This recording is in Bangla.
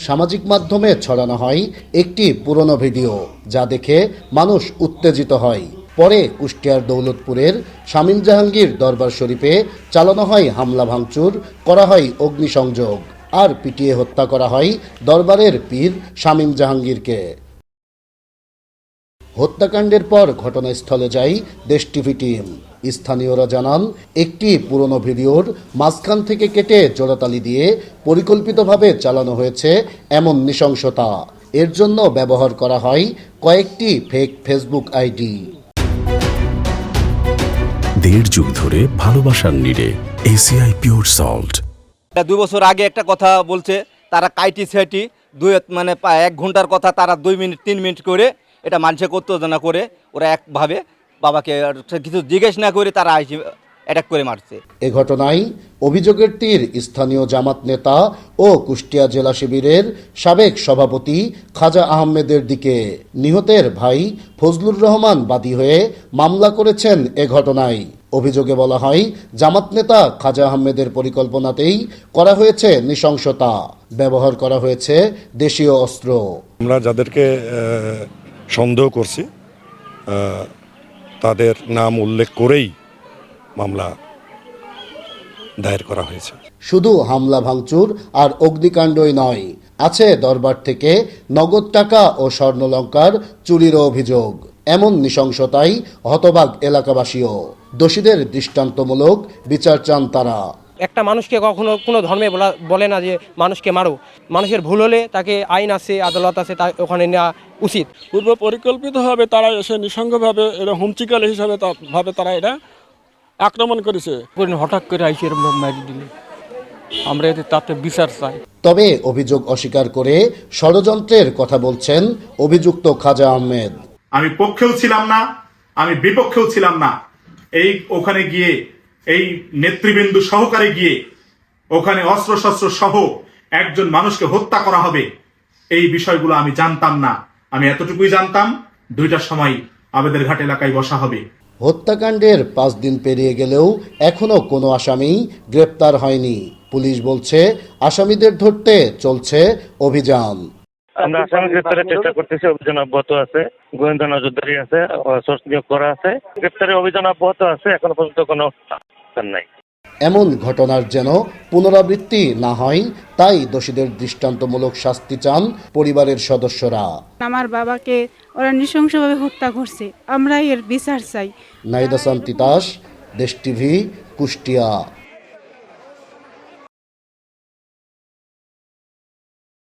সামাজিক মাধ্যমে ছড়ানো হয় একটি পুরনো ভিডিও, যা দেখে মানুষ উত্তেজিত হয়। পরে কুষ্টিয়ার দৌলতপুরের শামীম জাহাঙ্গীর দরবার শরীফে চালানো হয় হামলা ভাঙচুর, করা হয় অগ্নিসংযোগ আর পিটিয়ে হত্যা করা হয় দরবারের পীর শামীম জাহাঙ্গীরকে। হত্যাকাণ্ডের পর ঘটনাস্থলে যায় দেশ টিভি টিম। স্থানীয়রা জানান, একটি পুরনো ভিডিওর মাঝখান থেকে কেটে জোড়াতালি দিয়ে পরিকল্পিতভাবে চালানো হয়েছে এমন নৃশংসতা। এর জন্য ব্যবহার করা হয় কয়েকটি ফেক ফেসবুক আইডি। দেড় যুগ ধরে ভালোবাসার নিড়ে এসিআই পিওর সল্ট। 2 বছর আগে একটা কথা বলছে, তারা কাইটি সেটি মানে 1 ঘন্টার কথা তারা 2 মিনিট 3 মিনিট করে এটা মানুষে করতে না করে ওরা একভাবে বাবাকে কিছু জিজ্ঞেস না করে তারা অ্যাটাক করে মারছে। এ ঘটনায় অভিযোগের তীর স্থানীয় জামাত নেতা ও কুষ্টিয়া জেলা শিবিরের সাবেক সভাপতি খাজা আহমেদের দিকে। নিহতের ভাই ফজলুর রহমান বাদী হয়ে মামলা করেছেন এ ঘটনায়। অভিযোগে বলা হয়, জামাত নেতা খাজা আহমেদের পরিকল্পনাতেই করা হয়েছে নৃশংসতা, ব্যবহার করা হয়েছে দেশীয় অস্ত্র। আমরা যাদেরকে সন্দেহ করছি তাদের নাম উল্লেখ করেই মামলা দায়ের করা হয়েছে। শুধু হামলা ভাঙচুর আর অগ্নিকাণ্ডই নয়, আছে দরবার থেকে নগদ টাকা ও স্বর্ণলঙ্কার চুরির অভিযোগ। এমন নৃশংসতায় হতবাক এলাকাবাসীও। দোষীদের দৃষ্টান্তমূলক বিচার চান তারা। একটা মানুষকে কখনো কোনো ধর্মে বলে না যে মানুষকে মারো। মানুষের ভুল হলে তাকে আইন আছে, আদালত আছে, তা ওখানে নেওয়া উচিত। পূর্ব পরিকল্পিতভাবে তারা এসে নৃসংগভাবে এরা হুমচিকাল হিসাবে তারা এটা আক্রমণ করেছে। হঠাৎ করে আইসি এরকম মারি দিলে আমরা এতে তাতে বিচার চাই। তবে অভিযোগ অস্বীকার করে ষড়যন্ত্রের কথা বলছেন অভিযুক্ত খাজা আহমেদ। আমি পক্ষেও ছিলাম না, আমি বিপক্ষেও ছিলাম না। ওখানে গিয়ে এই নেতৃবৃন্দ সহকারে গিয়ে ওখানে অস্ত্রশস্ত্র সহ একজন মানুষকে হত্যা করা হবে, এই বিষয়গুলো আমি জানতাম না। আমি এতটুকুই জানতাম 2টার সময় আবেদের ঘাট এলাকায় বসা হবে। হত্যাকাণ্ডের 5 দিন পেরিয়ে গেলেও এখনো কোনো আসামি গ্রেপ্তার হয়নি। পুলিশ বলছে, আসামিদের ধরতে চলছে অভিযান। আমরা আসামি গ্রেপ্তারের চেষ্টা করতেছি, অভিযান অব্যাহত আছে, গোয়েন্দা নজরদারি আছে, সোর্স নিয়োগ করা আছে, গ্রেপ্তারের অভিযান অব্যাহত আছে, এখনো পর্যন্ত কোনো নাই। এমন ঘটনার যেন পুনরাবৃত্তি না হয়, তাই দোষীদের দৃষ্টান্তমূলক শাস্তি চান পরিবারের সদস্যরা। আমার বাবাকে ওরা নৃশংসভাবে হত্যা করছে, আমরা এর বিচার চাই। নাইদা সান তিতাস, দেশ টিভি, কুষ্টিয়া।